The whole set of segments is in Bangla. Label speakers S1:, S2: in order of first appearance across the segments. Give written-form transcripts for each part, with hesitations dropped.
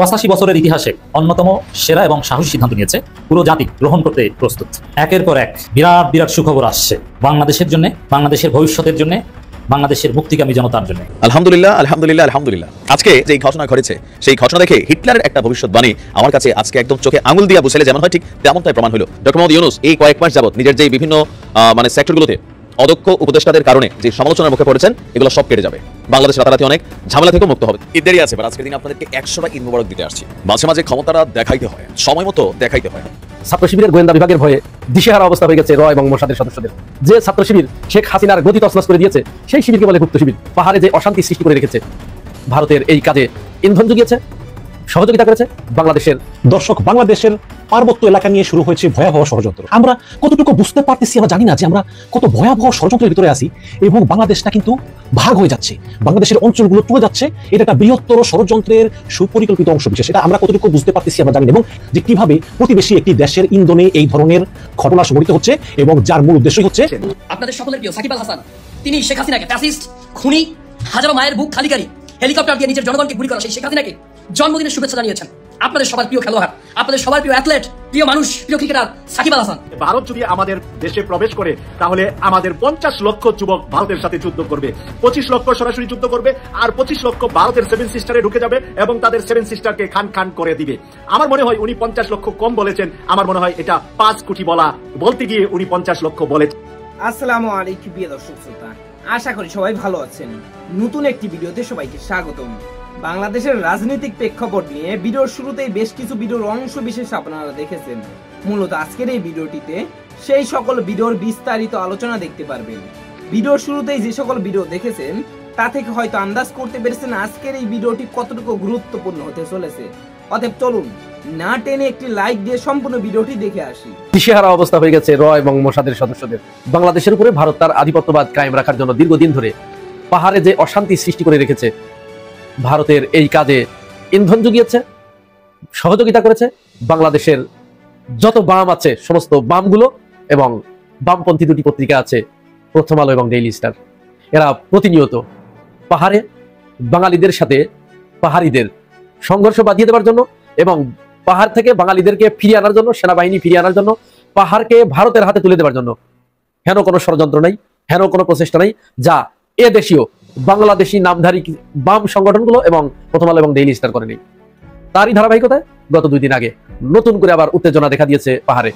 S1: 85 বছরের ইতিহাসে অন্যতম সেরা এবং সাহসী সিদ্ধান্ত নিয়েছে, পুরো জাতি গ্রহণ করতে প্রস্তুত। একের পর এক বিরাট বিরাট সুখবর আসছে বাংলাদেশের জন্য, বাংলাদেশের ভবিষ্যতের জন্য, বাংলাদেশের মুক্তিকামী জনতার জন্য।
S2: আলহামদুলিল্লাহ, আলহামদুলিল্লাহ, আলহামদুলিল্লাহ। আজকে যে ঘটনা ঘটেছে, সেই ঘটনা দেখে হিটলারের একটা ভবিষ্যৎবাণী আমার কাছে আজকে একদম চোখে আঙুল দিয়ে বুঝলে যেমন হয় ঠিক তেমনটাই প্রমাণ হলো। ডক্টর মোহাম্মদ ইউনূস এই কয়েক মাস যাবত নিজের যে বিভিন্ন সেক্টরগুলোতে অদক্ষ উপদেষ্টাদের কারণে যে সমালোচনার মুখে পড়েছেন, এগুলো সব কেটে যাবে। বাংলাদেশ রাতারাতি অনেক ঝামেলা থেকেও মুক্ত হবে। ঈদ দেরি আছে, আজকের দিন আপনাদেরকে 100টা ঈদ মোবারক দিতে আসছি। মাঝে মাঝে ক্ষমতাটা দেখাইতে হয়, সময় মতো দেখাইতে হয়।
S3: ছাত্র শিবিরের গোয়েন্দা বিভাগের ভয়ে দিশেহারা অবস্থা হয়ে গেছে র এবং মোসাদের সদস্যদের। যে ছাত্র শিবির শেখ হাসিনার গতি তছনছ করে দিয়েছে, সেই শিবিরকে বলে গুপ্ত শিবির। পাহাড়ে যে অশান্তি সৃষ্টি করে রেখেছে, ভারতের এই কাজে ইন্ধন জুগিয়েছে, সহযোগিতা করেছে বাংলাদেশের।
S4: দর্শক, বাংলাদেশের পার্বত্য এলাকা নিয়ে শুরু হয়েছে ভয়াবহ ষড়যন্ত্র। আমরা কতটুকু বুঝতে পারতেছি আমরা জানি না যে আমরা কত ভয়াবহ ষড়যন্ত্রের ভিতরে আছি, এবং বাংলাদেশটা কিন্তু ভাগ হয়ে যাচ্ছে, বাংলাদেশের অঞ্চলগুলো চলে যাচ্ছে। এটা একটা বৃহত্তর ষড়যন্ত্রের সুপরিকল্পিত অংশ বিশেষ। এটা আমরা কতটুকু বুঝতে পারতেছি আমরা জানি না, এবং যে কিভাবে প্রতিবেশী একটি দেশের ইন্ধনে এই ধরনের ঘটনা সংঘটিত হচ্ছে, এবং যার মূল উদ্দেশ্যই হচ্ছে
S5: আপনাদের সকলের প্রিয় সাকিব আল হাসান। তিনি শেখ হাসিনাকে ফ্যাসিস্ট, খুনি, হাজারো মায়ের বুক খালিকারি, হেলিকপ্টার দিয়ে নিজের জনগণকে গুলি করা সেই শেখ হাসিনাকে জন্মদিনের শুভেচ্ছা জানিয়েছেন আপনাদের সবার প্রিয় খেলোয়াড়, আপনাদের সবার প্রিয় অ্যাথলেট, প্রিয় মানুষ, প্রিয় ক্রিকেটার সাকিব আল হাসান।
S6: ভারত যদি আমাদের দেশে প্রবেশ করে, তাহলে আমাদের 50 লক্ষ যুবক ভারতের সাথে যুদ্ধ করবে, 25 লক্ষ সরাসরি যুদ্ধ করবে, আর 25 লক্ষ ভারতের 7 সিস্টারে ঢুকে যাবে এবং তাদের 7 সিস্টারকে খান খান করে দিবে। আমার মনে হয় উনি 50 লক্ষ কম বলেছেন, আমার মনে হয় এটা 5 কোটি বলতে গিয়ে উনি 50 লক্ষ বলেছেন।
S7: আসসালামু আলাইকুম প্রিয় দর্শক শ্রোতা, আশা করি সবাই ভালো আছেন। নতুন একটি ভিডিওতে সবাইকে স্বাগতম। বাংলাদেশের রাজনৈতিক প্রেক্ষাপট নিয়ে ভিডিওর শুরুতেই বেশ কিছু ভিডিওর অংশ বিশেষ আপনারা দেখেছেন। মূলত আজকের এই ভিডিওটিতে সেই সকল ভিডিওর বিস্তারিত আলোচনা দেখতে পারবেন। ভিডিওর শুরুতেই যে সকল ভিডিও দেখেছেন তা থেকে হয়তো আন্দাজ করতে পেরেছেন আজকের এই ভিডিওটি কতটুকু গুরুত্বপূর্ণ হতে চলেছে। অতএব চলুন না টেনে একটি লাইক দিয়ে সম্পূর্ণ ভিডিওটি দেখে আসি।
S3: দিশেহারা অবস্থা হয়ে গেছে র এবং মোসাদের সদস্যদের। বাংলাদেশের উপরে ভারত তার আধিপত্যবাদ কায়েম রাখার জন্য দীর্ঘদিন ধরে পাহাড়ে যে অশান্তি সৃষ্টি করে রেখেছে, ভারতের এই কাজে ইন্ধন জুগিয়েছে, সহযোগিতা করেছে বাংলাদেশের যত বাম আছে সমস্ত বামগুলো, এবং বামপন্থী দুটি পত্রিকা আছে, প্রথম আলো এবং ডেইলি স্টার। এরা প্রতিনিয়ত পাহাড়ে বাঙালিদের সাথে পাহাড়িদের সংঘর্ষ বাঁধিয়ে দেওয়ার জন্য এবং পাহাড় থেকে বাঙালিদেরকে ফিরিয়ে আনার জন্য, সেনাবাহিনী ফিরিয়ে আনার জন্য, পাহাড়কে ভারতের হাতে তুলে দেওয়ার জন্য হেন কোনো ষড়যন্ত্র নাই, হেন কোনো প্রচেষ্টা নাই যা এ দেশীয় বাংলাদেশি নামধারী বাম সংগঠনগুলো এবং প্রথম আলো এবং ডেইলি স্টার করে নেই। তারই ধারাবাহিকতায় গত 2 দিন আগে নতুন করে আবার উত্তেজনা দেখা দিয়েছে পাহাড়ে।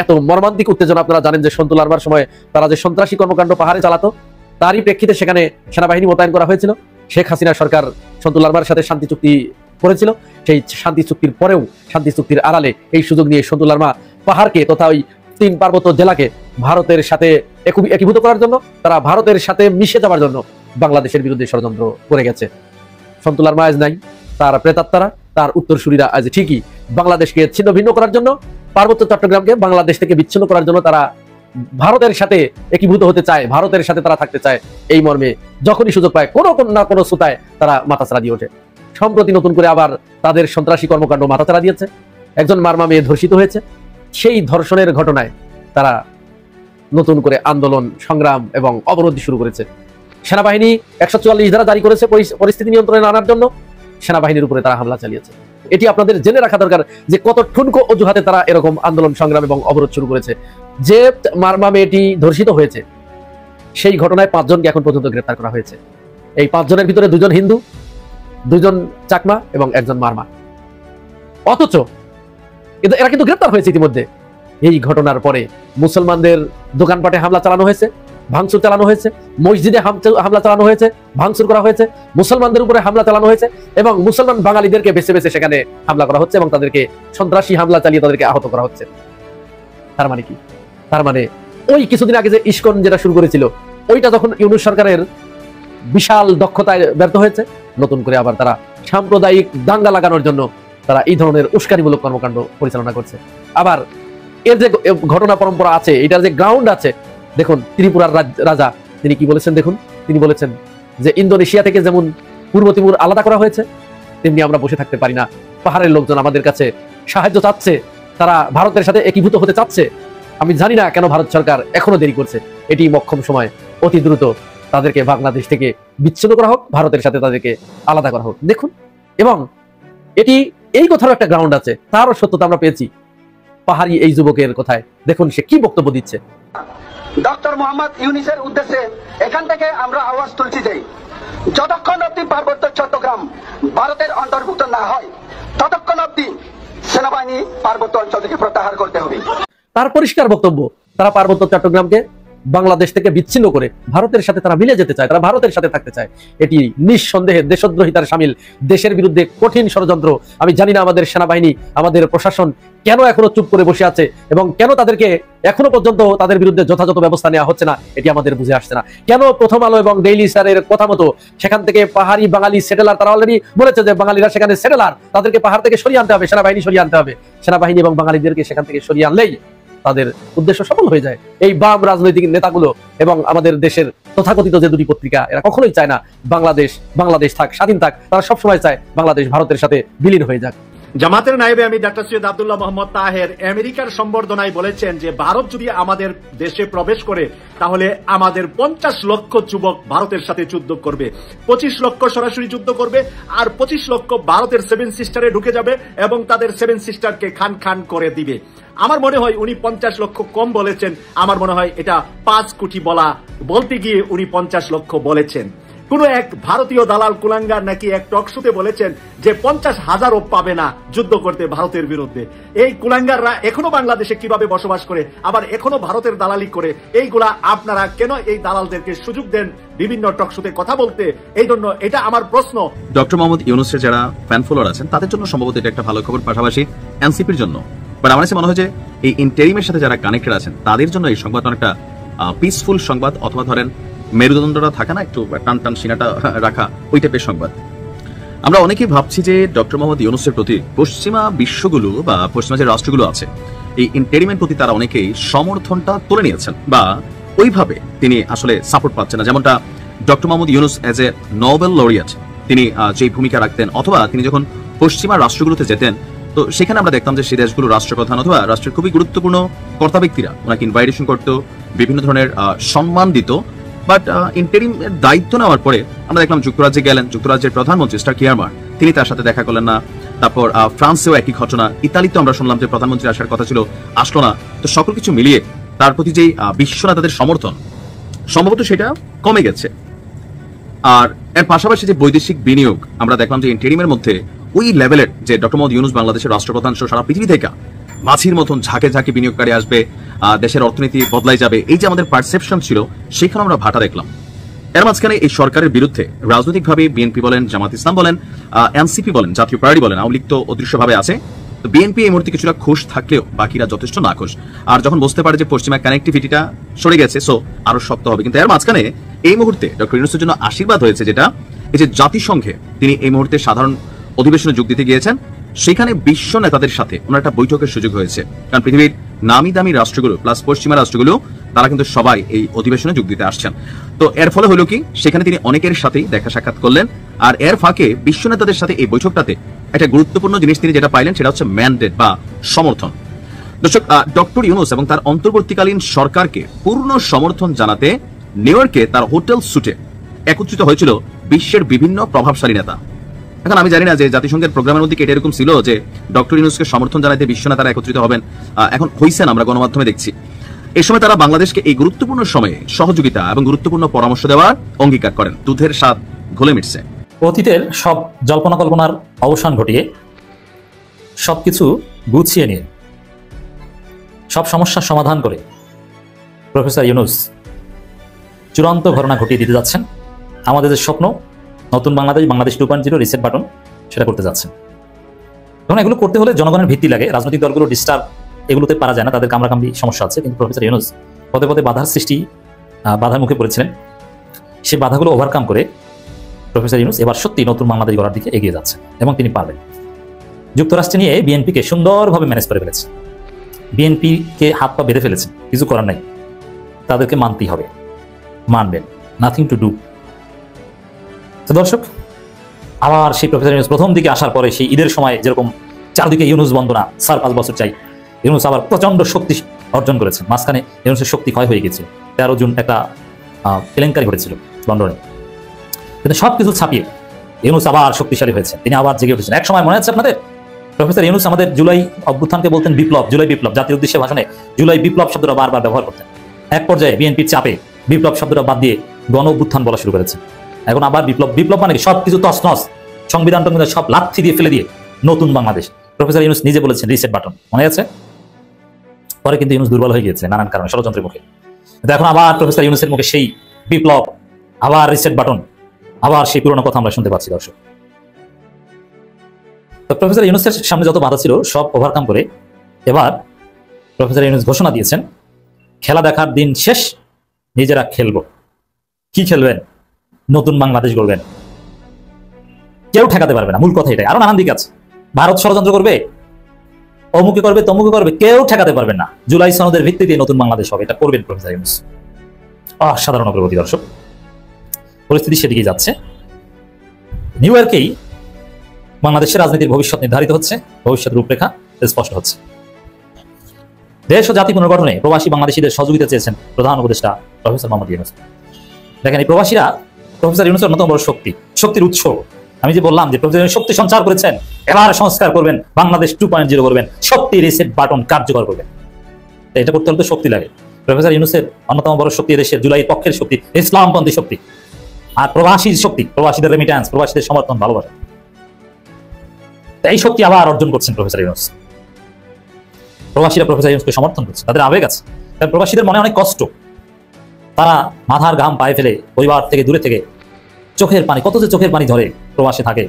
S3: এত মর্মান্তিক উত্তেজনা, আপনারা জানেন যে সন্তু লারমার সময় তারা যে সন্ত্রাসী কর্মকাণ্ড পাহাড়ে চালাতো, তারই প্রেক্ষিতে সেখানে সেনাবাহিনী মোতায়েন করা হয়েছিল। শেখ হাসিনা সরকার সন্তু লারমার সাথে শান্তি চুক্তি করেছিল। সেই শান্তি চুক্তির পরেও, শান্তি চুক্তির আড়ালে এই সুযোগ নিয়ে সন্তু লারমা পাহাড়কে তথা ওই 3 পার্বত্য জেলাকে ভারতের সাথে একীভূত করার জন্য, তারা ভারতের সাথে মিশে যাওয়ার জন্য বাংলাদেশের বিরুদ্ধে ষড়যন্ত্র করে গেছে। সন্তু লারমা আজ নাই, তার প্রেতাত্মারা, তার উত্তরসূরিরা আজ ঠিকই বাংলাদেশকে ছিন্ন ভিন্ন করার জন্য, পার্বত্য চট্টগ্রামকে বাংলাদেশ থেকে বিচ্ছিন্ন করার জন্য তারা ভারতের সাথে একীভূত হতে চায়, ভারতের সাথে তারা থাকতে চায়। এই মর্মে যখনই সুযোগ পায় কোনো না কোনো সুতায় তারা মাথাচাড়া দিয়ে ওঠে। সম্প্রতি নতুন করে আবার তাদের সন্ত্রাসী কর্মকাণ্ড মাথাচাড়া দিয়েছে। একজন মারমা মেয়ে ধর্ষিত হয়েছে, সেই ধর্ষণের ঘটনায় তারা নতুন করে আন্দোলন, সংগ্রাম এবং অবরোধ শুরু করেছে। সেনাবাহিনী 144 ধারা জারি করেছে পরিস্থিতি নিয়ন্ত্রণে আনার জন্য, সেনাবাহিনীর উপরে তারা হামলা চালিয়েছে। এটি আপনাদের জেনে রাখা দরকার যে কত ঠুনকো অজুহাতে তারা এরকম আন্দোলন, সংগ্রাম এবং অবরোধ শুরু করেছে। যে মারমা মেয়েটি ধর্ষিত হয়েছে, সেই ঘটনায় 5 জনকে এখন পর্যন্ত গ্রেফতার করা হয়েছে। এই 5 জনের ভিতরে 2 জন হিন্দু, 2 জন চাকমা এবং 1 জন মারমা। অথচ এরা কিন্তু গ্রেফতার হয়েছে ইতিমধ্যে। এই ঘটনার পরে মুসলমানদের দোকানপাটে হামলা চালানো হয়েছে, ভাঙচুর চালানো হয়েছে, মসজিদে হামলা চালানো হয়েছে, ভাঙচুর করা হয়েছে, মুসলমানদের উপরে হামলা চালানো হয়েছে এবং মুসলমান বাঙালিদেরকে বেছে বেছে সেখানে হামলা করা হচ্ছে এবং তাদেরকে সন্ত্রাসী হামলা চালিয়ে তাদেরকে আহত করা হচ্ছে। তার মানে কি? তার মানে ওই কিছুদিন আগে যে ইস্কন যেটা শুরু করেছিল, ওইটা যখন ইউনূস সরকারের বিশাল দক্ষতায় ব্যর্থ হয়েছে, নতুন করে আবার তারা সাম্প্রদায়িক দাঙ্গা লাগানোর জন্য তারা এই ধরনের উস্কানিমূলক কর্মকাণ্ড পরিচালনা করছে। আবার এর যে ঘটনা পরম্পরা আছে, এটার যে গ্রাউন্ড আছে, দেখুন ত্রিপুরার রাজা তিনি কি বলেছেন দেখুন। তিনি বলেছেন যে ইন্দোনেশিয়া থেকে যেমন পূর্ব তিমুর আলাদা করা হয়েছে, তেমনি আমরা বসে থাকতে পারি না। পাহাড়ের লোকজন আমাদের কাছে সাহায্য চাচ্ছে, তারা ভারতের সাথে একীভূত হতে চাচ্ছে। আমি জানি না কেন ভারত সরকার এখনো দেরি করছে। এটি মক্ষম সময়, অতি দ্রুত তাদেরকে বাংলাদেশ থেকে বিচ্ছিন্ন করা হোক, ভারতের সাথে তাদেরকে আলাদা করা হোক। দেখুন, এবং এই কথারও একটা গ্রাউন্ড আছে, তারও সত্যতা আমরা পেয়েছি পাহাড়ি এই যুবকের কথায়। দেখুন সে কি বক্তব্য দিচ্ছে।
S8: ডক্টর মোহাম্মদ ইউনূসের উদ্দেশ্যে এখান থেকে আমরা আওয়াজ তুলছি যে যতক্ষণ অব্দি পার্বত্য চট্টগ্রাম ভারতের অন্তর্ভুক্ত না হয় ততক্ষণ অব্দি সেনাবাহিনী পার্বত্য অঞ্চল থেকে প্রত্যাহার করতে হবে।
S3: তার পরিষ্কার বক্তব্য, তারা পার্বত্য চট্টগ্রামকে বাংলাদেশ থেকে বিচ্ছিন্ন করে ভারতের সাথে তারা মিলে যেতে চায়, তারা ভারতের সাথে থাকতে চায়। এটি নিঃসন্দেহে দেশদ্রোহিতার শামিল, দেশের বিরুদ্ধে কঠিন ষড়যন্ত্র। আমি জানি না আমাদের সেনাবাহিনী, আমাদের প্রশাসন কেন এখনো চুপ করে বসে আছে এবং কেন তাদেরকে এখনো পর্যন্ত তাদের বিরুদ্ধে যথাযথ ব্যবস্থা নেওয়া হচ্ছে না, এটি আমাদের বুঝে আসছে না। কেন প্রথম আলো এবং ডেইলি স্টারের কথা মতো সেখান থেকে পাহাড়ি বাঙালি সেটেলার, তারা অলরেডি বলেছে যে বাঙালিরা সেখানে সেটেলার, তাদেরকে পাহাড় থেকে সরিয়ে আনতে হবে, সেনাবাহিনী সরিয়ে আনতে হবে। সেনাবাহিনী এবং বাঙালিদেরকে সেখান থেকে সরিয়ে আনলেই তাদের উদ্দেশ্য সফল হয়ে যায়। এই বাম রাজনৈতিক নেতাগুলো এবং আমাদের দেশের তথাকথিত যে দুটি পত্রিকা, এরা কখনোই চায় না বাংলাদেশ থাক, স্বাধীন থাক। তারা সবসময় চায় বাংলাদেশ ভারতের সাথে বিলীন হয়ে যাক।
S6: জামাতের নায়েবে আমি ডাক্তার সৈয়দ আব্দুল্লাহ মোহাম্মদ তাহের আমেরিকার সম্বর্ধনায় বলেছেন যে ভারত যদি আমাদের দেশে প্রবেশ করে তাহলে আমাদের 50 লক্ষ যুবক ভারতের সাথে যুদ্ধ করবে, 25 লক্ষ সরাসরি যুদ্ধ করবে, আর 25 লক্ষ ভারতের 7 সিস্টারে ঢুকে যাবে এবং তাদের 7 সিস্টারকে খান খান করে দিবে। আমার মনে হয় উনি 50 লক্ষ কম বলেছেন, আমার মনে হয় এটা 5 কোটি বলতে গিয়ে উনি 50 লক্ষ বলেছেন। কোন এক ভারতীয় দালাল কুলাঙ্গার নাকি এক টকশোতে বলেছেন যে 50,000ও পাবে না যুদ্ধ করতে ভারতের বিরুদ্ধে। এই কুলাঙ্গাররা এখনো বাংলাদেশে কিভাবে বসবাস করে, আবার এখনো ভারতের দালালি করে, এইগুলা আপনারা কেন এই দালালদেরকে সুযোগ দেন বিভিন্ন টকশোতে কথা বলতে? এই জন্য এটা আমার প্রশ্ন।
S2: ডক্টর মোহাম্মদ ইউনূসের যারা ফ্যান ফলোয়ার আছেন তাদের জন্য সম্ভবত এটা একটা ভালো খবর, পাশাপাশি এনসিপির জন্য। বাট আমার কাছে মনে হয় যে এই ইন্টারিমের সাথে যারা কানেক্টেড আছেন তাদের জন্য এই সংবাদ অনেকটা পিসফুল সংবাদ, অথবা ধরেন মেরুদণ্ডটা থাকে না, একটু টান টান সিনাটা রাখা, ওই টাইপের সংবাদ। আমরা অনেকেই ভাবছি যে ডক্টর মোহাম্মদ ইউনূসের প্রতি পশ্চিমা বিশ্বগুলো বা পশ্চিমা যে রাষ্ট্রগুলো আছে এই ইন্টারিমের প্রতি তারা অনেকেই সমর্থনটা তুলে নিয়েছেন, বা ওইভাবে তিনি আসলে সাপোর্ট পাচ্ছেন না। যেমনটা doctor Mohammad Yunus as a Nobel laureate তিনি যে ভূমিকা রাখতেন, অথবা তিনি যখন পশ্চিমা রাষ্ট্রগুলোতে যেতেন তো সেখানে আমরা দেখতাম যে সেই দেশগুলো রাষ্ট্রপ্রধান অথবা রাষ্ট্রের খুবই গুরুত্বপূর্ণ কর্তা ব্যক্তিরা ওনাকে ইনভাইটেশন করতো, বিভিন্ন ধরনের সম্মান দিত। বাট ইন্টারিম দায়িত্ব নেওয়ার পরে আমরা দেখলাম যুক্তরাজ্যে গেলেন, যুক্তরাজ্যের প্রধানমন্ত্রী স্টার কিয়ারমার তিনি তার সাথে দেখা করলেন না। তারপর ফ্রান্সেও একই ঘটনা, ইতালিতে আমরা শুনলাম যে প্রধানমন্ত্রী আসার কথা ছিল, আসলো না। তো সকল কিছু মিলিয়ে তার প্রতি যে বিশ্ব নেতাদের সমর্থন সম্ভবত সেটা কমে গেছে। আর এর পাশাপাশি যে বৈদেশিক বিনিয়োগ আমরা দেখলাম যে ইন্টারিমের মধ্যে ওই লেভেলের যে ডক্টর মোহাম্মদ ইউনূস বাংলাদেশের রাষ্ট্রপ্রধান সহ সারা পৃথিবী থেকে মাছির মতন ঝাঁকে ঝাঁকে বিনিয়োগকারী আসবে, দেশের অর্থনীতি বদলাই যাবে, এই যে আমাদের পারসেপশন ছিল সেখানে আমরা ভাটা দেখলাম। এর মাঝখানে এই সরকারের বিরুদ্ধে রাজনৈতিকভাবে বিএনপি বলেন, জামাত ইসলাম বলেন, এনসিপি বলেন, জাতীয় পার্টি বলেন, আওয়ামী লীগ তো অদৃশ্যভাবে আছে। তো বিএনপি এই মুহূর্তে কিছুটা খুশ থাকলেও বাকিরা যথেষ্ট না খুশ। আর যখন বুঝতে পারে যে পশ্চিমা কানেক্টিভিটিটা সরে গেছে, সো আরো শক্ত হবে। কিন্তু এর মাঝখানে এই মুহূর্তে ডক্টর ইউনূসের জন্য আশীর্বাদ হয়েছে, যেটা এই যে জাতিসংঘে তিনি এই মুহূর্তে সাধারণ অধিবেশনে যোগ দিতে গিয়েছেন, সেখানে বিশ্ব নেতাদের সাথে ওনার একটা বৈঠকের সুযোগ হয়েছে। কারণ পৃথিবীর নামি দামি রাষ্ট্রগুলো প্লাস পশ্চিমা রাষ্ট্রগুলো তারা কিন্তু সবাই এই অধিবেশনে যোগ দিতে আসছেন। তো এর ফলে হলো কি, সেখানে তিনি অনেকের সাথেই দেখা সাক্ষাৎ করলেন। আর এর ফাঁকে বিশ্ব নেতাদের সাথে এই বৈঠকটাতে একটা গুরুত্বপূর্ণ জিনিস তিনি যেটা পাইলেন সেটা হচ্ছে ম্যান্ডেট বা সমর্থন। দর্শক, ডক্টর ইউনূস এবং তার অন্তর্বর্তীকালীন সরকারকে পূর্ণ সমর্থন জানাতে নিউ ইয়র্কে তার হোটেল সুটে একত্রিত হয়েছিল বিশ্বের বিভিন্ন প্রভাবশালী নেতা। এখন আমি জানি না যে জাতিসংঘের প্রোগ্রামের মধ্যে এটা এরকম ছিল যে ডক্টর ইউনূসকে সমর্থন জানাতে বিশ্ব নেতারা একত্রিত হবেন। এখন হইছেন, আমরা গণমাধ্যমে দেখছি। এই সময় তারা বাংলাদেশকে এই গুরুত্বপূর্ণ সময়ে সহযোগিতা এবং গুরুত্বপূর্ণ পরামর্শ দেওয়ার অঙ্গীকার করেন। দুধের স্বাদ ঘোলে মিটছে।
S1: অতীতের সব জল্পনা কল্পনার অবসান ঘটিয়ে সবকিছু গুছিয়ে নিয়ে সব সমস্যার সমাধান করে প্রফেসর ইউনূস চূড়ান্ত ঘটনা ঘটিয়ে দিতে যাচ্ছেন। আমাদের যে স্বপ্ন নতুন বাংলাদেশ 2.0 রিসেট বাটন, সেটা করতে যাচ্ছেন। এখন এগুলো করতে হলে জনগণের ভিত্তি লাগে, রাজনৈতিক দলগুলো ডিস্টার্ব এগুলোতে পারা যায় না, তাদের কামড়াকামড়ি সমস্যা আছে। কিন্তু প্রফেসর ইউনূস পদে পদে বাধার মুখে পড়েছিলেন, সে বাধাগুলো ওভারকাম করে প্রফেসর ইউনূস এবার সত্যি নতুন বাংলাদেশ গড়ার দিকে এগিয়ে যাচ্ছে এবং তিনি পারবেন। যুক্তরাষ্ট্রে নিয়ে বিএনপিকে সুন্দরভাবে ম্যানেজ করে ফেলেছে, বিএনপিকে হাত পা বেঁধে ফেলেছেন, কিছু করার নাই, তাদেরকে মানতেই হবে, মানবেন, নাথিং টু ডু। তো দর্শক, আবার সেই প্রফেসর ইউনূস প্রথম দিকে আসার পরে সেই ঈদের সময় যেরকম চারদিকে ইউনূস বন্দনা, 4-5 বছর চাই, ইউনূস আবার প্রচন্ড শক্তি অর্জন করেছেন। মাঝখানে ইউনূসের শক্তি ক্ষয় হয়ে গেছিল, 13 জুন একটা কেলেঙ্কারি ঘটেছিল লন্ডনে। কিন্তু সবকিছু ছাপিয়ে ইউনূস আবার শক্তিশালী হয়েছে, তিনি আবার জেগে উঠেছেন। এক সময় মনে আছে আপনাদের, প্রফেসর ইউনূস আমাদের জুলাই অভ্যুত্থানকে বলতেন বিপ্লব, জুলাই বিপ্লব, জাতির উদ্দেশ্যে ভাষণে জুলাই বিপ্লব শব্দটা বারবার ব্যবহার করতেন। এক পর্যায়ে বিএনপির চাপে বিপ্লব শব্দটা বাদ দিয়ে গণ অভ্যুত্থান বলা শুরু করেছে। এখন আবার বিপ্লব, বিপ্লব মানে সবকিছু তছনছ, সংবিধান টংবিধান সব লাথি দিয়ে ফেলে দিয়ে নতুন বাংলাদেশ। প্রফেসর ইউনূস নিজে বলেছেন রিসেট বাটন, মনে আছে? পরে কিন্তু ইউনূস দুর্বল হয়ে গিয়েছে নানান কারণে, ষড়যন্ত্রের মুখে। এখন আবার প্রফেসর ইউনূসের মুখে সেই বিপ্লব, আবার রিসেট বাটন, আবার সেই পুরোনো কথা আমরা শুনতে পাচ্ছি দর্শক। তো প্রফেসর ইউনূসের সামনে যত বাধা ছিল সব ওভারকাম করে এবার প্রফেসর ইউনূস ঘোষণা দিয়েছেন, খেলা দেখার দিন শেষ, নিজেরা খেলবো। কি খেলবেন? নতুন বাংলাদেশ গড়বেন। কেউ ঠেকাতে পারবে না, মূল কথা এটাই। আরো নানান দিক আছে, ভারত ষড়যন্ত্র করবে, অমুকে করবে, তমুকে করবে, কেউ ঠেকাতে পারবে না। জুলাই সনদের ভিত্তি দিয়ে নতুন বাংলাদেশ হবে, এটা করবেন প্রফেসর ইউনূস। অসাধারণ অগ্রগতি দর্শক, পরিস্থিতি সেদিকে যাচ্ছে। নিউ ইয়র্কেই বাংলাদেশের রাজনীতির ভবিষ্যৎ নির্ধারিত হচ্ছে, ভবিষ্যৎ রূপরেখা স্পষ্ট হচ্ছে। দেশ ও জাতি পুনর্গঠনে প্রবাসী বাংলাদেশিদের সহযোগিতা চেয়েছেন প্রধান উপদেষ্টা প্রফেসর মোহাম্মদ ইউনূস। দেখেন, এই প্রবাসীরা প্রফেসর ইউনূসের অন্যতম বড় শক্তি, শক্তির উৎস। আমি যে বললাম যে প্রফেসর শক্তি সঞ্চার করেছেন, এবার সংস্কার করবেন, বাংলাদেশ 2.0 করবেন, শক্তি রিসেট বাটন কার্যকর করবেন। এটা করতে হলে তো শক্তি লাগে। প্রফেসর ইউনূসের অন্যতম বড় শক্তি দেশের জুলাই পক্ষের শক্তি, ইসলামপন্থী শক্তি, আর প্রবাসী শক্তি, প্রবাসীদের রেমিট্যান্স, প্রবাসীদের সমর্থন, ভালোবাসা। এই শক্তি আবার অর্জন করছেন প্রফেসর ইউনূস। প্রবাসীরা প্রফেসর ইউনূসকে সমর্থন করছে, তাদের আবেগ আছে। কারণ প্রবাসীদের মনে অনেক কষ্ট, তারা মাথার ঘাম পায়ে ফেলে পরিবার থেকে দূরে থেকে চোখের পানি, কত যে চোখের পানি ধরে প্রবাসে থাকে।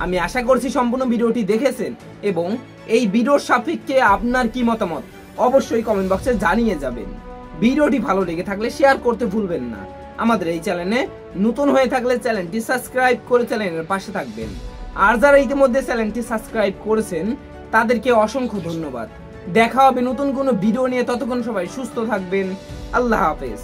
S7: আমি আশা করছি সম্পূর্ণ ভিডিওটি দেখেছেন এবং এই ভিডিওর সাপেক্ষে আপনার কি মতামত অবশ্যই কমেন্ট বক্সে জানিয়ে যাবেন। ভিডিওটি ভালো লেগে থাকলে শেয়ার করতে ভুলবেন না। আমাদের এই চ্যানেলে নতুন হয়ে থাকলে চ্যানেলটি সাবস্ক্রাইব করে চ্যানেলের পাশে থাকবেন। আর যারা ইতিমধ্যে চ্যানেলটি সাবস্ক্রাইব করেছেন তাদেরকে অসংখ্য ধন্যবাদ। দেখা হবে নতুন কোনো ভিডিও নিয়ে, ততক্ষণ সবাই সুস্থ থাকবেন। আল্লাহ হাফেজ।